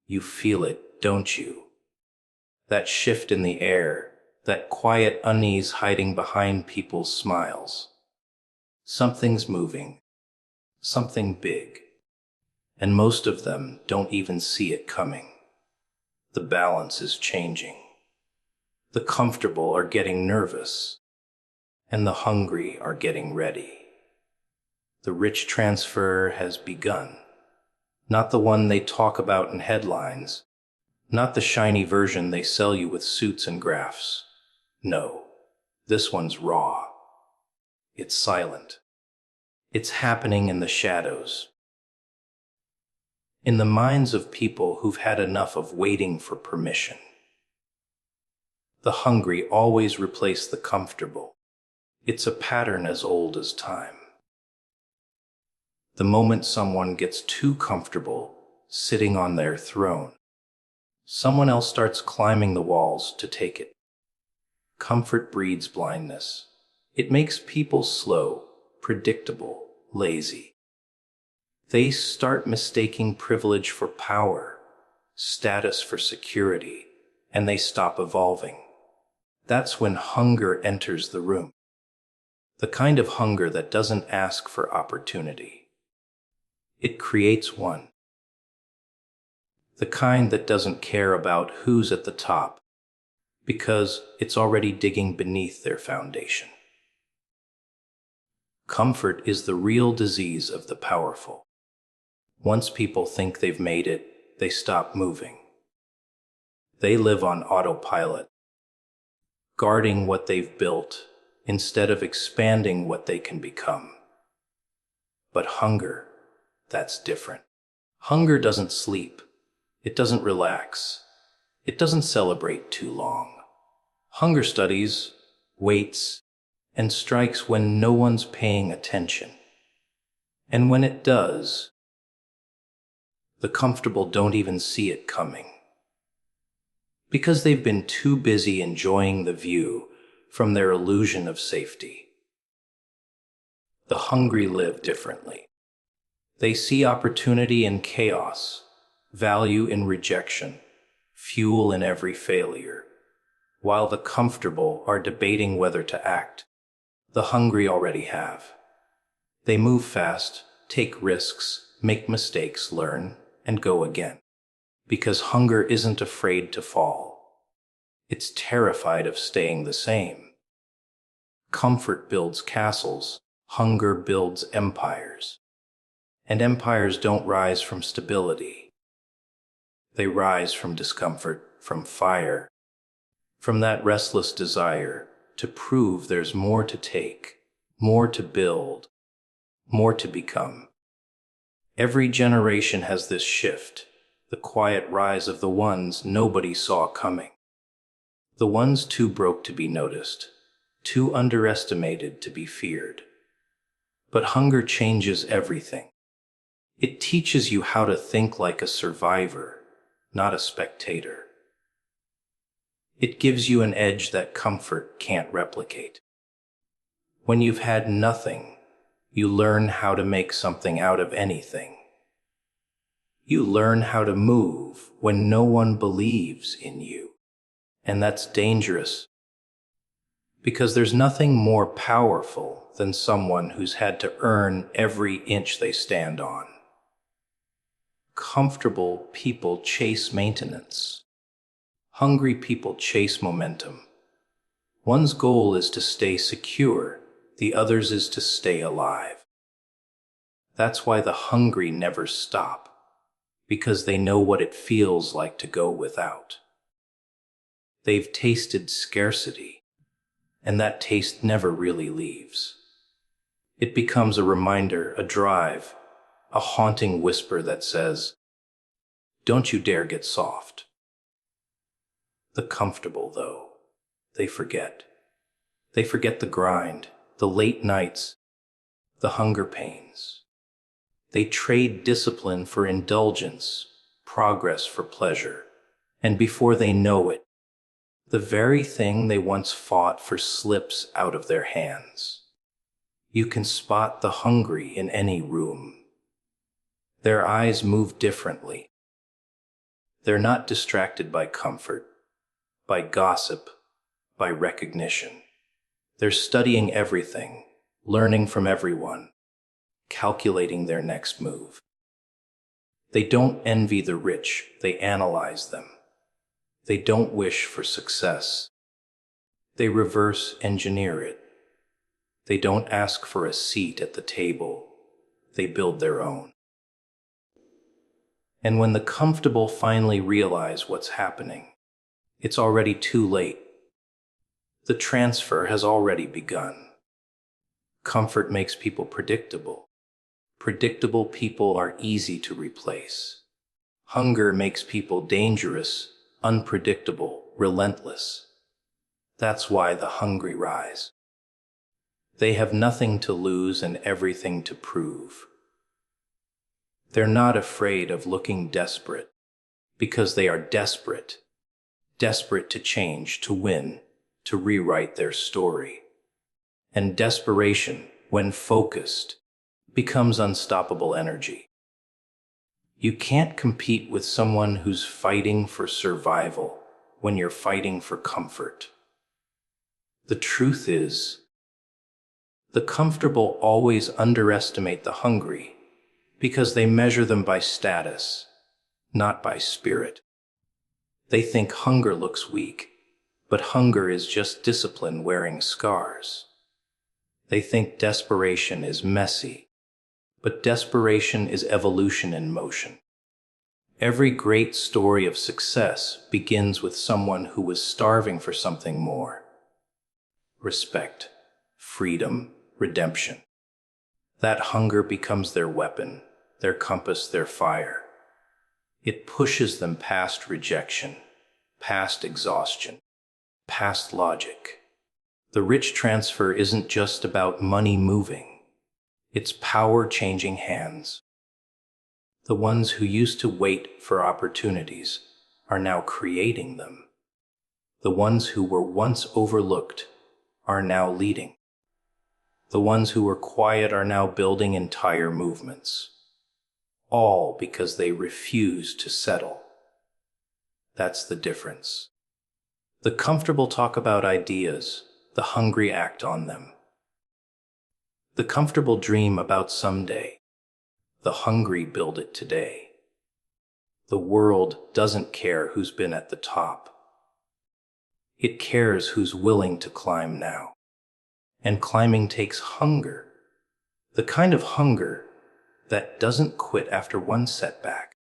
You feel it, don't you? That shift in the air, that quiet unease hiding behind people's smiles. Something's moving, something big, and most of them don't even see it coming. The balance is changing. The comfortable are getting nervous, and the hungry are getting ready. The rich transfer has begun. Not the one they talk about in headlines, not the shiny version they sell you with suits and graphs. No, this one's raw. It's silent. It's happening in the shadows. In the minds of people who've had enough of waiting for permission. The hungry always replace the comfortable. It's a pattern as old as time. The moment someone gets too comfortable sitting on their throne, someone else starts climbing the walls to take it. Comfort breeds blindness. It makes people slow, predictable, lazy. They start mistaking privilege for power, status for security, and they stop evolving. That's when hunger enters the room. The kind of hunger that doesn't ask for opportunity. It creates one. The kind that doesn't care about who's at the top, because it's already digging beneath their foundation. Comfort is the real disease of the powerful. Once people think they've made it, they stop moving. They live on autopilot, guarding what they've built instead of expanding what they can become. But hunger, that's different. Hunger doesn't sleep. It doesn't relax. It doesn't celebrate too long. Hunger studies, waits, and strikes when no one's paying attention. And when it does, the comfortable don't even see it coming. Because they've been too busy enjoying the view from their illusion of safety. The hungry live differently. They see opportunity in chaos, value in rejection, fuel in every failure, while the comfortable are debating whether to act. The hungry already have. They move fast, take risks, make mistakes, learn, and go again. Because hunger isn't afraid to fall. It's terrified of staying the same. Comfort builds castles, hunger builds empires. And empires don't rise from stability. They rise from discomfort, from fire, from that restless desire to prove there's more to take, more to build, more to become. Every generation has this shift, the quiet rise of the ones nobody saw coming. The ones too broke to be noticed, too underestimated to be feared. But hunger changes everything. It teaches you how to think like a survivor, not a spectator. It gives you an edge that comfort can't replicate. When you've had nothing, you learn how to make something out of anything. You learn how to move when no one believes in you. And that's dangerous, because there's nothing more powerful than someone who's had to earn every inch they stand on. Comfortable people chase maintenance. Hungry people chase momentum. One's goal is to stay secure, the other's is to stay alive. That's why the hungry never stop, because they know what it feels like to go without. They've tasted scarcity, and that taste never really leaves. It becomes a reminder, a drive, a haunting whisper that says, "Don't you dare get soft." The comfortable, though, they forget. They forget the grind, the late nights, the hunger pains. They trade discipline for indulgence, progress for pleasure, and before they know it, the very thing they once fought for slips out of their hands. You can spot the hungry in any room. Their eyes move differently. They're not distracted by comfort, by gossip, by recognition. They're studying everything, learning from everyone, calculating their next move. They don't envy the rich, they analyze them. They don't wish for success. They reverse engineer it. They don't ask for a seat at the table. They build their own. And when the comfortable finally realize what's happening, it's already too late. The transfer has already begun. Comfort makes people predictable. Predictable people are easy to replace. Hunger makes people dangerous, unpredictable, relentless. That's why the hungry rise. They have nothing to lose and everything to prove. They're not afraid of looking desperate, because they are desperate. Desperate to change, to win, to rewrite their story. And desperation, when focused, becomes unstoppable energy. You can't compete with someone who's fighting for survival when you're fighting for comfort. The truth is, the comfortable always underestimate the hungry because they measure them by status, not by spirit. They think hunger looks weak, but hunger is just discipline wearing scars. They think desperation is messy, but desperation is evolution in motion. Every great story of success begins with someone who was starving for something more. Respect, freedom, redemption. That hunger becomes their weapon, their compass, their fire. It pushes them past rejection, past exhaustion, past logic. The rich transfer isn't just about money moving. It's power changing hands. The ones who used to wait for opportunities are now creating them. The ones who were once overlooked are now leading. The ones who were quiet are now building entire movements. All because they refuse to settle. That's the difference. The comfortable talk about ideas, the hungry act on them. The comfortable dream about someday. The hungry build it today. The world doesn't care who's been at the top. It cares who's willing to climb now. And climbing takes hunger. The kind of hunger that doesn't quit after one setback.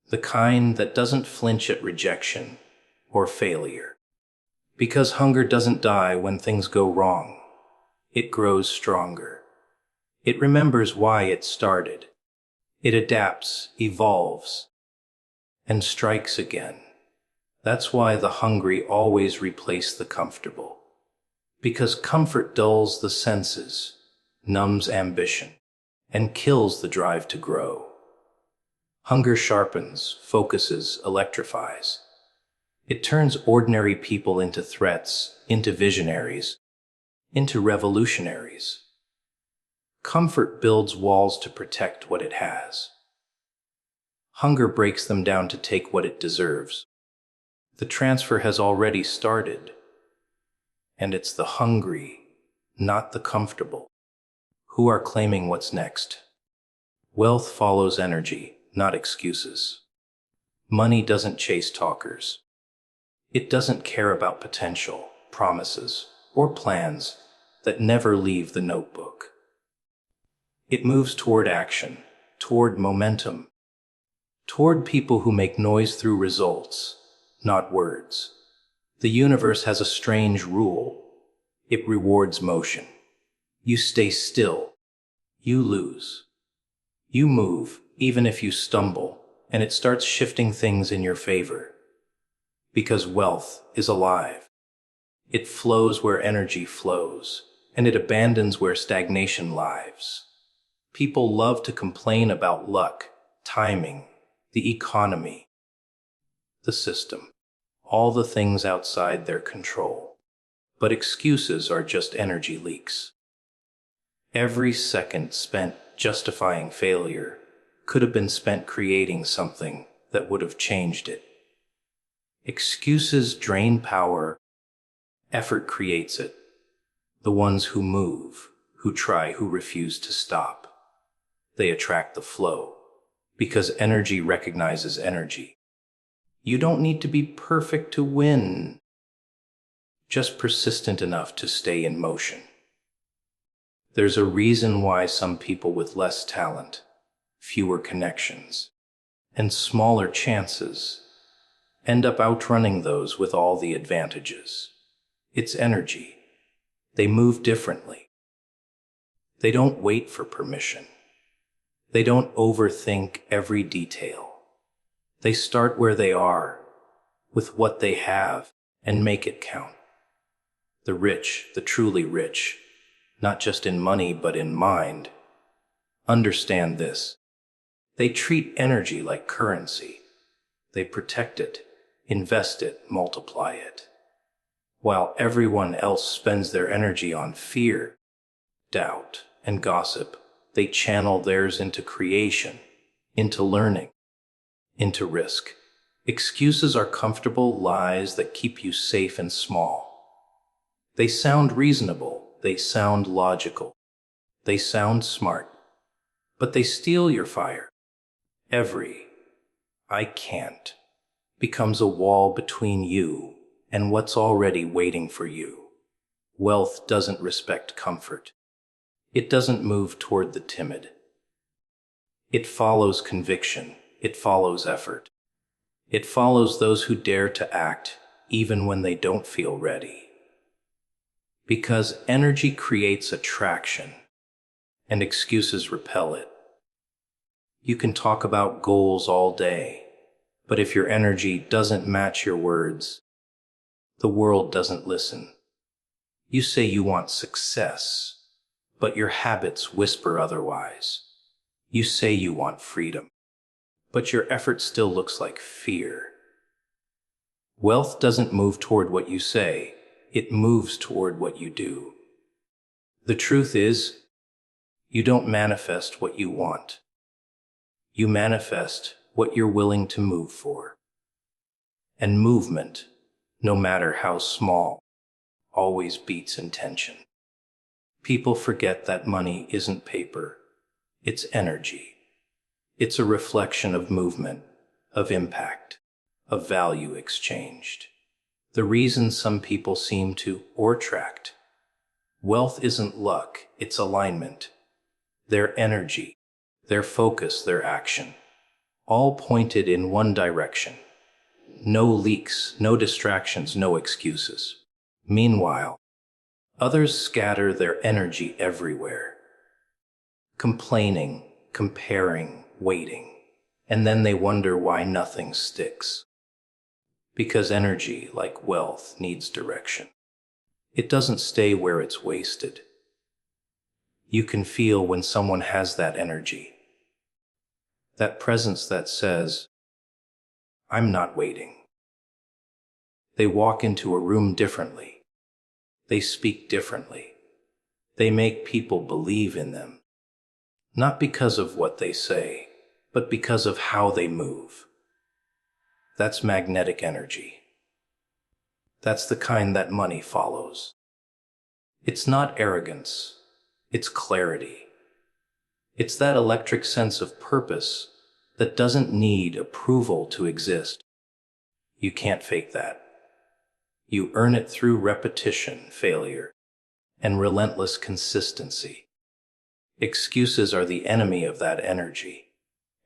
The kind that doesn't flinch at rejection or failure. Because hunger doesn't die when things go wrong. It grows stronger. It remembers why it started. It adapts, evolves, and strikes again. That's why the hungry always replace the comfortable. Because comfort dulls the senses, numbs ambition, and kills the drive to grow. Hunger sharpens, focuses, electrifies. It turns ordinary people into threats, into visionaries, into revolutionaries. Comfort builds walls to protect what it has. Hunger breaks them down to take what it deserves. The transfer has already started, and it's the hungry, not the comfortable, who are claiming what's next. Wealth follows energy, not excuses. Money doesn't chase talkers. It doesn't care about potential, promises, or plans that never leave the notebook. It moves toward action, toward momentum, toward people who make noise through results, not words. The universe has a strange rule. It rewards motion. You stay still, you lose. You move, even if you stumble, and it starts shifting things in your favor. Because wealth is alive. It flows where energy flows, and it abandons where stagnation lives. People love to complain about luck, timing, the economy, the system, all the things outside their control. But excuses are just energy leaks. Every second spent justifying failure could have been spent creating something that would have changed it. Excuses drain power, effort creates it. The ones who move, who try, who refuse to stop, they attract the flow, because energy recognizes energy. You don't need to be perfect to win, just persistent enough to stay in motion. There's a reason why some people with less talent, fewer connections, and smaller chances end up outrunning those with all the advantages. It's energy. They move differently. They don't wait for permission. They don't overthink every detail. They start where they are, with what they have, and make it count. The rich, the truly rich, not just in money but in mind, understand this. They treat energy like currency. They protect it, invest it, multiply it. While everyone else spends their energy on fear, doubt, and gossip, they channel theirs into creation, into learning, into risk. Excuses are comfortable lies that keep you safe and small. They sound reasonable, they sound logical, they sound smart, but they steal your fire. Every "I can't" becomes a wall between you and what's already waiting for you. Wealth doesn't respect comfort. It doesn't move toward the timid. It follows conviction. It follows effort. It follows those who dare to act even when they don't feel ready. Because energy creates attraction, and excuses repel it. You can talk about goals all day, but if your energy doesn't match your words, the world doesn't listen. You say you want success, but your habits whisper otherwise. You say you want freedom, but your effort still looks like fear. Wealth doesn't move toward what you say, it moves toward what you do. The truth is, you don't manifest what you want. You manifest what you're willing to move for. And movement, no matter how small, always beats intention. People forget that money isn't paper, it's energy. It's a reflection of movement, of impact, of value exchanged. The reason some people seem to attract wealth isn't luck, it's alignment. Their energy, their focus, their action, all pointed in one direction. No leaks, no distractions, no excuses. Meanwhile, others scatter their energy everywhere, complaining, comparing, waiting, and then they wonder why nothing sticks. Because energy, like wealth, needs direction. It doesn't stay where it's wasted. You can feel when someone has that energy, that presence that says, "I'm not waiting." They walk into a room differently. They speak differently. They make people believe in them. Not because of what they say, but because of how they move. That's magnetic energy. That's the kind that money follows. It's not arrogance. It's clarity. It's that electric sense of purpose that doesn't need approval to exist. You can't fake that. You earn it through repetition, failure, and relentless consistency. Excuses are the enemy of that energy.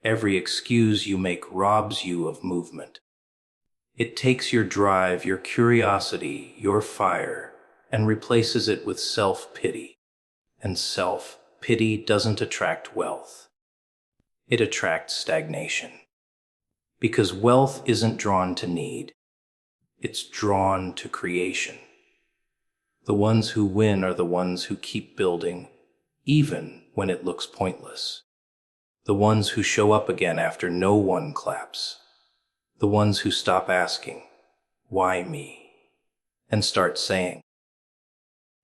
Every excuse you make robs you of movement. It takes your drive, your curiosity, your fire, and replaces it with self-pity. And self-pity doesn't attract wealth. It attracts stagnation. Because wealth isn't drawn to need. It's drawn to creation. The ones who win are the ones who keep building, even when it looks pointless. The ones who show up again after no one claps. The ones who stop asking, "Why me?" and start saying,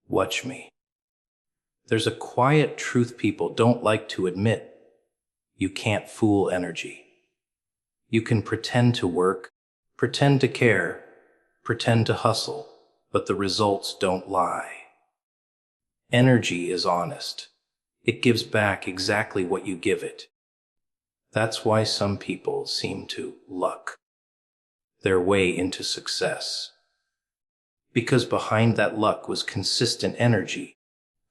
"Watch me." There's a quiet truth people don't like to admit. You can't fool energy. You can pretend to work, pretend to care, pretend to hustle, but the results don't lie. Energy is honest. It gives back exactly what you give it. That's why some people seem to luck their way into success. Because behind that luck was consistent energy,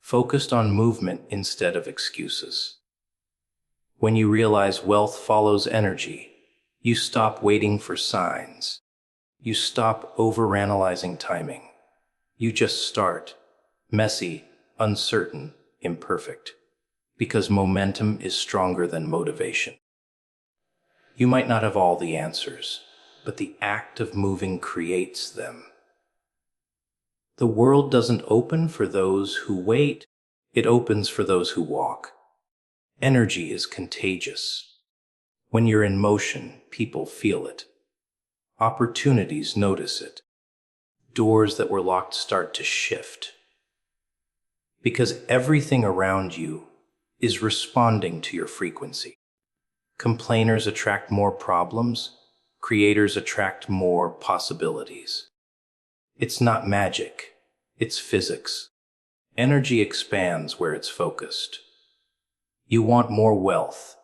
focused on movement instead of excuses. When you realize wealth follows energy, you stop waiting for signs. You stop overanalyzing timing. You just start, messy, uncertain, imperfect, because momentum is stronger than motivation. You might not have all the answers, but the act of moving creates them. The world doesn't open for those who wait, it opens for those who walk. Energy is contagious. When you're in motion, people feel it. Opportunities notice it. Doors that were locked start to shift. Because everything around you is responding to your frequency. Complainers attract more problems. Creators attract more possibilities. It's not magic. It's physics. Energy expands where it's focused. You want more wealth.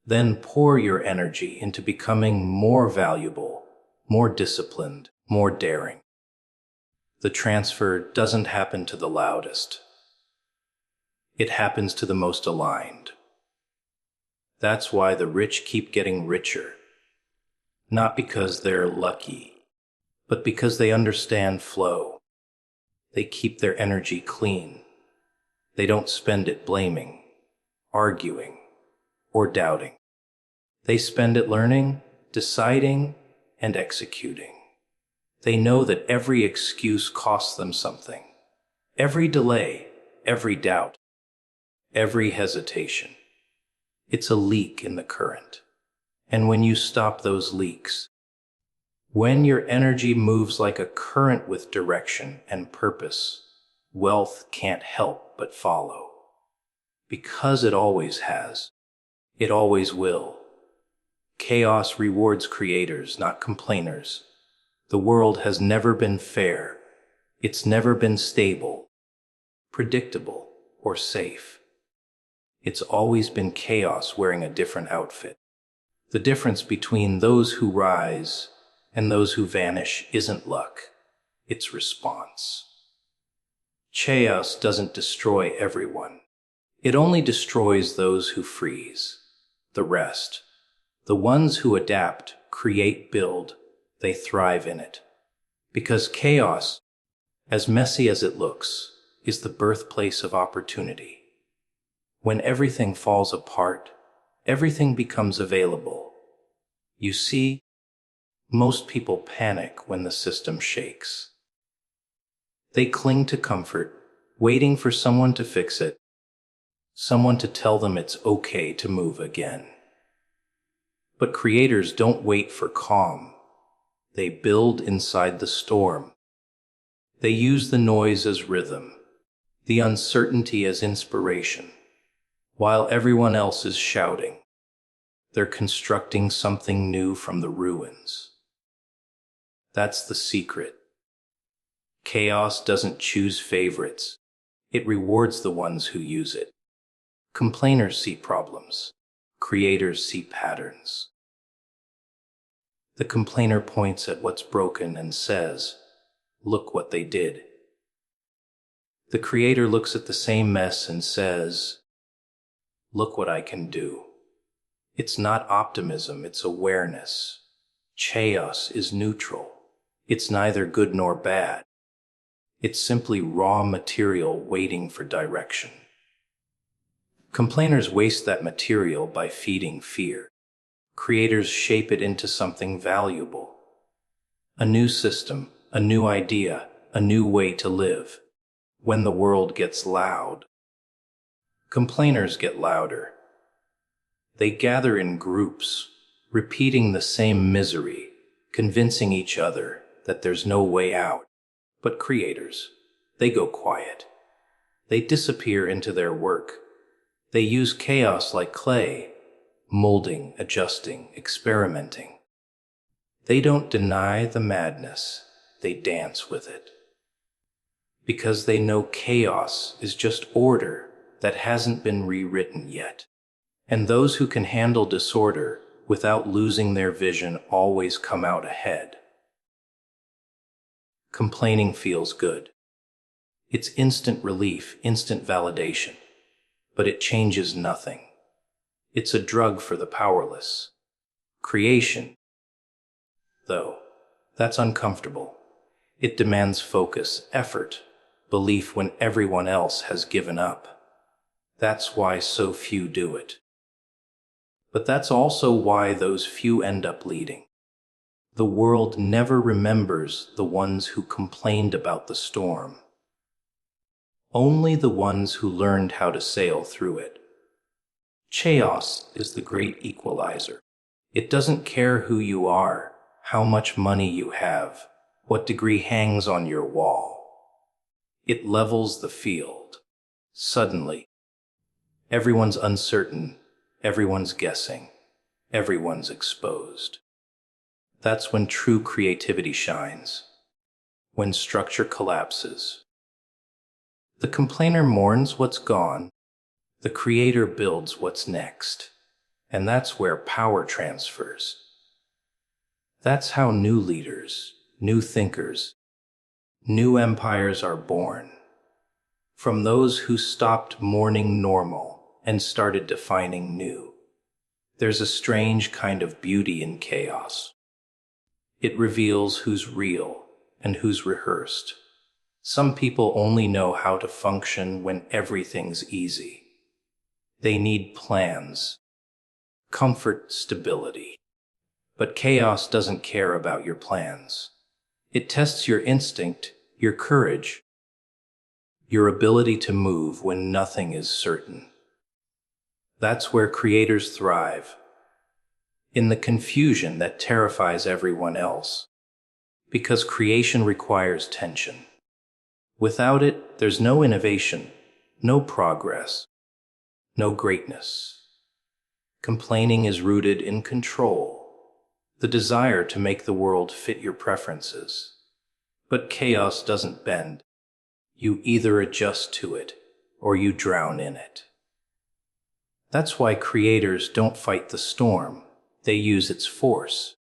Then pour your energy into becoming more valuable, more disciplined, more daring. The transfer doesn't happen to the loudest. It happens to the most aligned. That's why the rich keep getting richer. Not because they're lucky, but because they understand flow. They keep their energy clean. They don't spend it blaming, arguing, or doubting. They spend it learning, deciding, and executing. They know that every excuse costs them something. Every delay, every doubt, every hesitation. It's a leak in the current. And when you stop those leaks, when your energy moves like a current with direction and purpose, wealth can't help but follow. Because it always has. It always will. Chaos rewards creators, not complainers. The world has never been fair. It's never been stable, predictable, or safe. It's always been chaos wearing a different outfit. The difference between those who rise and those who vanish isn't luck. It's response. Chaos doesn't destroy everyone. It only destroys those who freeze. The rest, the ones who adapt, create, build, they thrive in it. Because chaos, as messy as it looks, is the birthplace of opportunity. When everything falls apart, everything becomes available. You see, most people panic when the system shakes. They cling to comfort, waiting for someone to fix it, someone to tell them it's okay to move again. But creators don't wait for calm. They build inside the storm. They use the noise as rhythm, the uncertainty as inspiration. While everyone else is shouting, they're constructing something new from the ruins. That's the secret. Chaos doesn't choose favorites. It rewards the ones who use it. Complainers see problems. Creators see patterns. The complainer points at what's broken and says, "Look what they did." The creator looks at the same mess and says, "Look what I can do." It's not optimism, it's awareness. Chaos is neutral. It's neither good nor bad. It's simply raw material waiting for direction. Complainers waste that material by feeding fear. Creators shape it into something valuable. A new system, a new idea, a new way to live. When the world gets loud, complainers get louder. They gather in groups, repeating the same misery, convincing each other that there's no way out. But creators, they go quiet. They disappear into their work. They use chaos like clay. molding, adjusting, experimenting. They don't deny the madness, they dance with it. Because they know chaos is just order that hasn't been rewritten yet. And those who can handle disorder without losing their vision always come out ahead. Complaining feels good. It's instant relief, instant validation, but it changes nothing. It's a drug for the powerless. Creation, though, that's uncomfortable. It demands focus, effort, belief when everyone else has given up. That's why so few do it. But that's also why those few end up leading. The world never remembers the ones who complained about the storm. Only the ones who learned how to sail through it. Chaos is the great equalizer. It doesn't care who you are, how much money you have, what degree hangs on your wall. It levels the field. Suddenly, everyone's uncertain, everyone's guessing, everyone's exposed. That's when true creativity shines, when structure collapses. The complainer mourns what's gone, the creator builds what's next, and that's where power transfers. That's how new leaders, new thinkers, new empires are born. From those who stopped mourning normal and started defining new. There's a strange kind of beauty in chaos. It reveals who's real and who's rehearsed. Some people only know how to function when everything's easy. They need plans, comfort, stability. But chaos doesn't care about your plans. It tests your instinct, your courage, your ability to move when nothing is certain. That's where creators thrive, in the confusion that terrifies everyone else. Because creation requires tension. Without it, there's no innovation, no progress, no greatness. Complaining is rooted in control, the desire to make the world fit your preferences. But chaos doesn't bend. You either adjust to it, or you drown in it. That's why creators don't fight the storm, they use its force.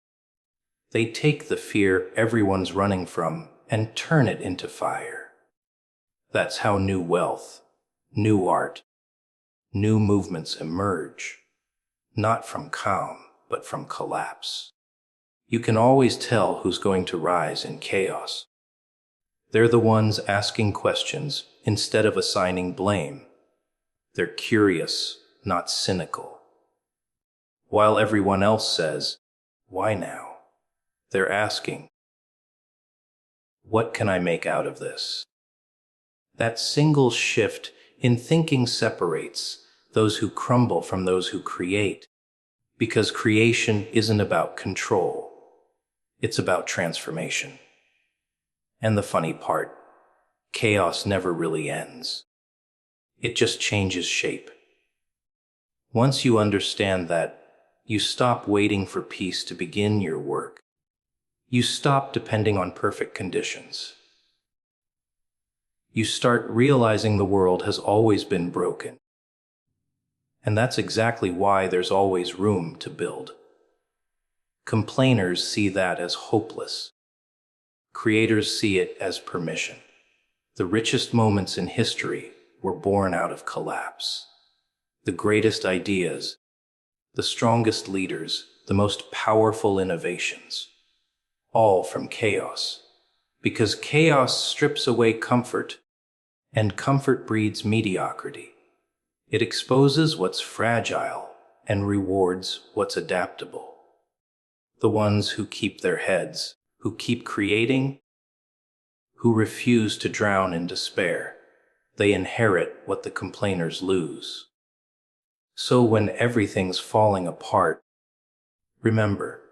They take the fear everyone's running from and turn it into fire. That's how new wealth, new art, new movements emerge, not from calm, but from collapse. You can always tell who's going to rise in chaos. They're the ones asking questions instead of assigning blame. They're curious, not cynical. While everyone else says, "Why now?" they're asking, "What can I make out of this?" That single shift in thinking separates those who crumble from those who create, because creation isn't about control. It's about transformation. And the funny part, chaos never really ends. It just changes shape. Once you understand that, you stop waiting for peace to begin your work. You stop depending on perfect conditions. You start realizing the world has always been broken. And that's exactly why there's always room to build. Complainers see that as hopeless. Creators see it as permission. The richest moments in history were born out of collapse. The greatest ideas, the strongest leaders, the most powerful innovations, all from chaos. Because chaos strips away comfort, and comfort breeds mediocrity. It exposes what's fragile and rewards what's adaptable. The ones who keep their heads, who keep creating, who refuse to drown in despair, they inherit what the complainers lose. So when everything's falling apart, remember,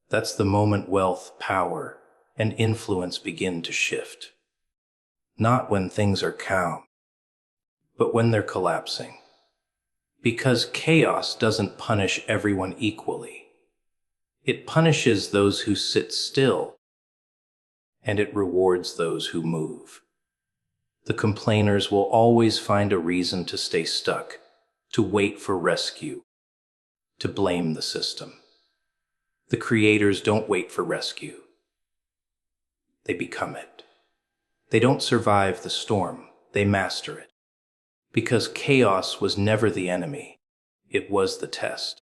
that's the moment wealth, power, and influence begin to shift. Not when things are calm, but when they're collapsing. Because chaos doesn't punish everyone equally. It punishes those who sit still, and it rewards those who move. The complainers will always find a reason to stay stuck, to wait for rescue, to blame the system. The creators don't wait for rescue. They become it. They don't survive the storm, they master it. Because chaos was never the enemy, it was the test.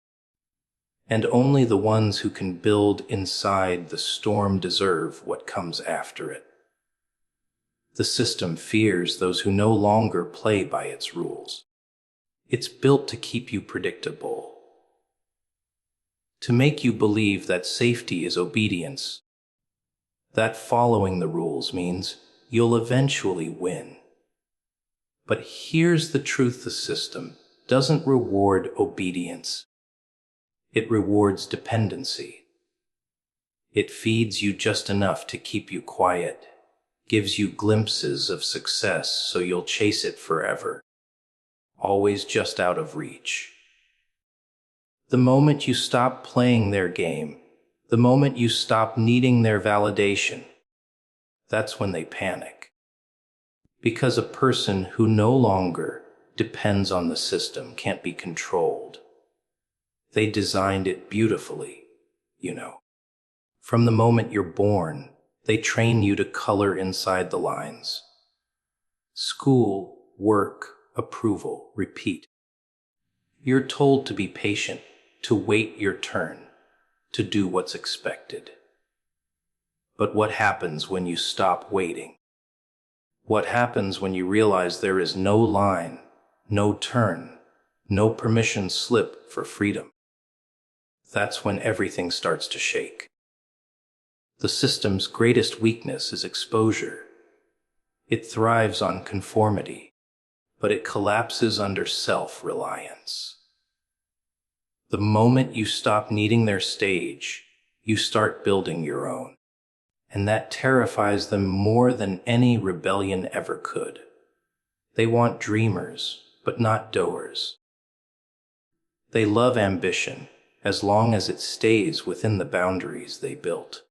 And only the ones who can build inside the storm deserve what comes after it. The system fears those who no longer play by its rules. It's built to keep you predictable, to make you believe that safety is obedience, that following the rules means you'll eventually win. But here's the truth: the system doesn't reward obedience. It rewards dependency. It feeds you just enough to keep you quiet, gives you glimpses of success so you'll chase it forever, always just out of reach. The moment you stop playing their game, the moment you stop needing their validation, that's when they panic. Because a person who no longer depends on the system can't be controlled. They designed it beautifully, you know. From the moment you're born, they train you to color inside the lines. School, work, approval, repeat. You're told to be patient, to wait your turn, to do what's expected. But what happens when you stop waiting? What happens when you realize there is no line, no turn, no permission slip for freedom? That's when everything starts to shake. The system's greatest weakness is exposure. It thrives on conformity, but it collapses under self-reliance. The moment you stop needing their stage, you start building your own. And that terrifies them more than any rebellion ever could. They want dreamers, but not doers. They love ambition, as long as it stays within the boundaries they built.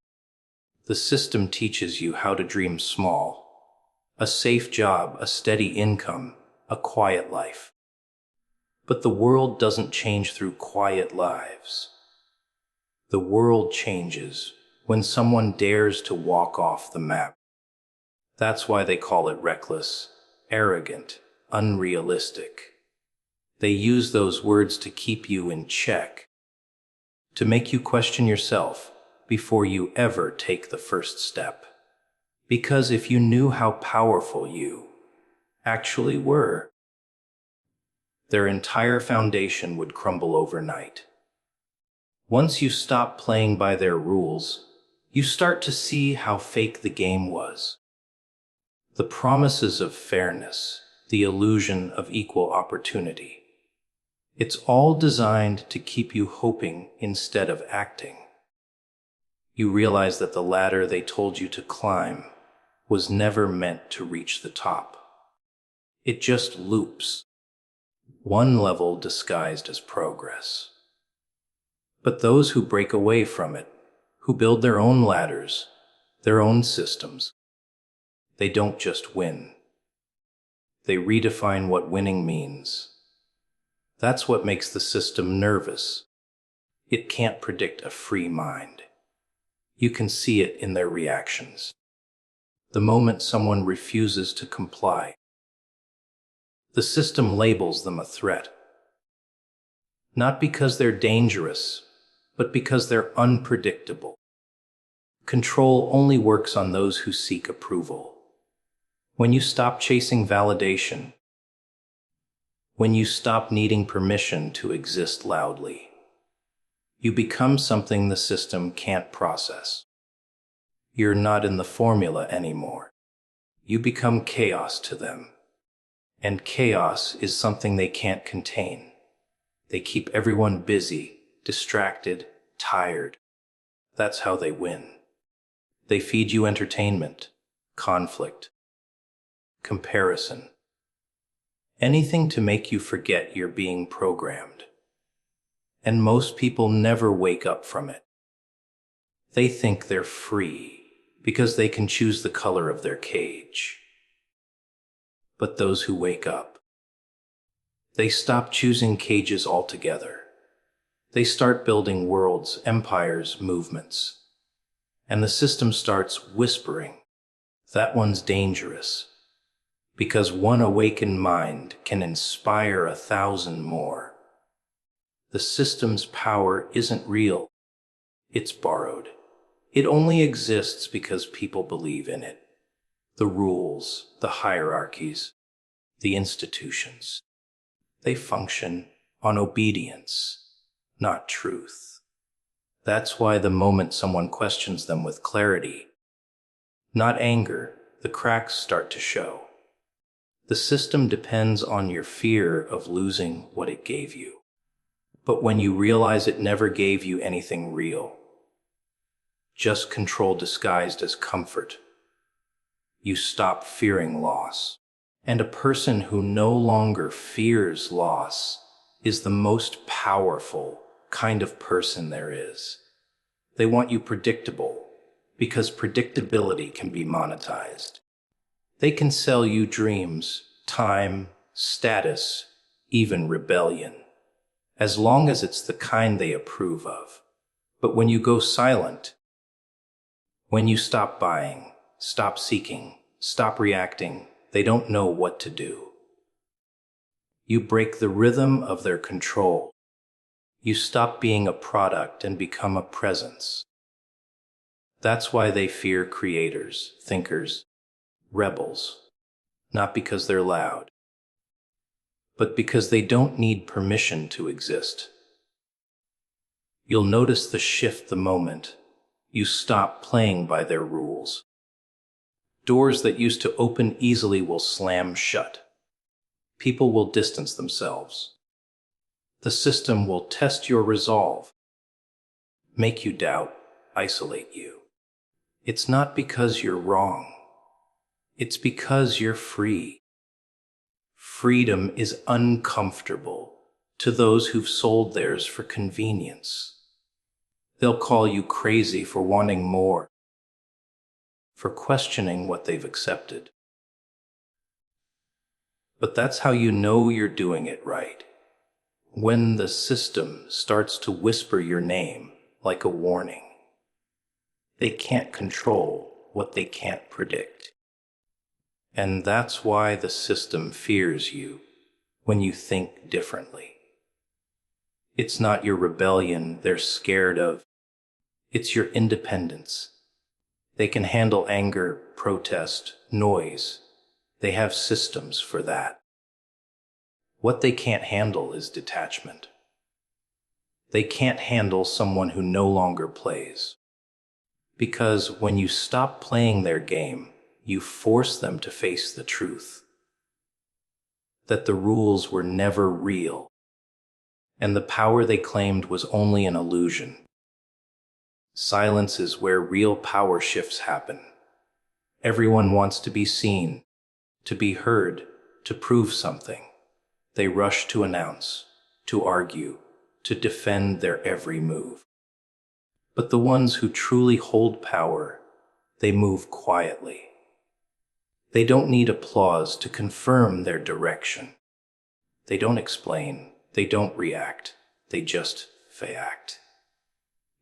The system teaches you how to dream small. A safe job, a steady income, a quiet life. But the world doesn't change through quiet lives. The world changes when someone dares to walk off the map. That's why they call it reckless, arrogant, unrealistic. They use those words to keep you in check, to make you question yourself before you ever take the first step. Because if you knew how powerful you actually were, their entire foundation would crumble overnight. Once you stop playing by their rules, you start to see how fake the game was. The promises of fairness, the illusion of equal opportunity. It's all designed to keep you hoping instead of acting. You realize that the ladder they told you to climb was never meant to reach the top. It just loops, one level disguised as progress. But those who break away from it, who build their own ladders, their own systems, they don't just win. They redefine what winning means. That's what makes the system nervous. It can't predict a free mind. You can see it in their reactions. The moment someone refuses to comply, the system labels them a threat. Not because they're dangerous, but because they're unpredictable. Control only works on those who seek approval. When you stop chasing validation, when you stop needing permission to exist loudly, you become something the system can't process. You're not in the formula anymore. You become chaos to them. And chaos is something they can't contain. They keep everyone busy, distracted, tired. That's how they win. They feed you entertainment, conflict, comparison. Anything to make you forget you're being programmed. And most people never wake up from it. They think they're free because they can choose the color of their cage. But those who wake up, they stop choosing cages altogether. They start building worlds, empires, movements. And the system starts whispering, that one's dangerous, because one awakened mind can inspire 1,000 more. The system's power isn't real, it's borrowed. It only exists because people believe in it. The rules, the hierarchies, the institutions. They function on obedience, not truth. That's why the moment someone questions them with clarity, not anger, the cracks start to show. The system depends on your fear of losing what it gave you. But when you realize it never gave you anything real, just control disguised as comfort, you stop fearing loss. And a person who no longer fears loss is the most powerful kind of person there is. They want you predictable, because predictability can be monetized. They can sell you dreams, time, status, even rebellion, as long as it's the kind they approve of. But when you go silent, when you stop buying, stop seeking, stop reacting, they don't know what to do. You break the rhythm of their control. You stop being a product and become a presence. That's why they fear creators, thinkers, rebels, not because they're loud, but because they don't need permission to exist. You'll notice the shift the moment you stop playing by their rules. Doors that used to open easily will slam shut. People will distance themselves. The system will test your resolve, make you doubt, isolate you. It's not because you're wrong. It's because you're free. Freedom is uncomfortable to those who've sold theirs for convenience. They'll call you crazy for wanting more, for questioning what they've accepted. But that's how you know you're doing it right. When the system starts to whisper your name like a warning. They can't control what they can't predict. And that's why the system fears you when you think differently. It's not your rebellion they're scared of. It's your independence. They can handle anger, protest, noise. They have systems for that. What they can't handle is detachment. They can't handle someone who no longer plays. Because when you stop playing their game, you force them to face the truth. That the rules were never real, and the power they claimed was only an illusion. Silence is where real power shifts happen. Everyone wants to be seen, to be heard, to prove something. They rush to announce, to argue, to defend their every move. But the ones who truly hold power, they move quietly. They don't need applause to confirm their direction. They don't explain, they don't react, they just act.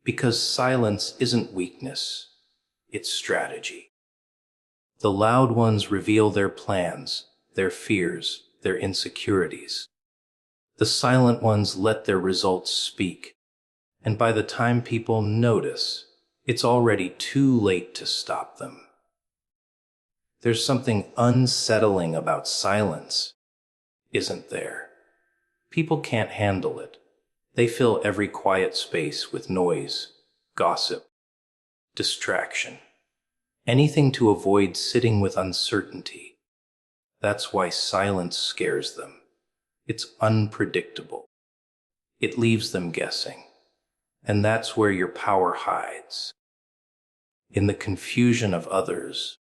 Because silence isn't weakness, it's strategy. The loud ones reveal their plans, their fears, their insecurities. The silent ones let their results speak. And by the time people notice, it's already too late to stop them. There's something unsettling about silence, isn't there? People can't handle it. They fill every quiet space with noise, gossip, distraction, anything to avoid sitting with uncertainty. That's why silence scares them. It's unpredictable. It leaves them guessing. And that's where your power hides. In the confusion of others,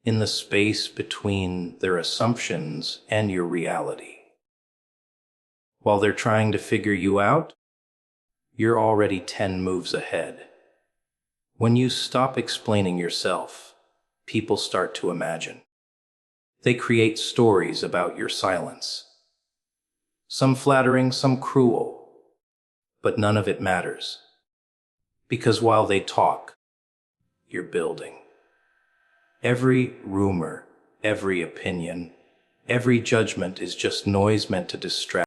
in the space between their assumptions and your reality. While they're trying to figure you out, you're already 10 moves ahead. When you stop explaining yourself, people start to imagine. They create stories about your silence. Some flattering, some cruel, but none of it matters. Because while they talk, you're building. Every rumor, every opinion, every judgment is just noise meant to distract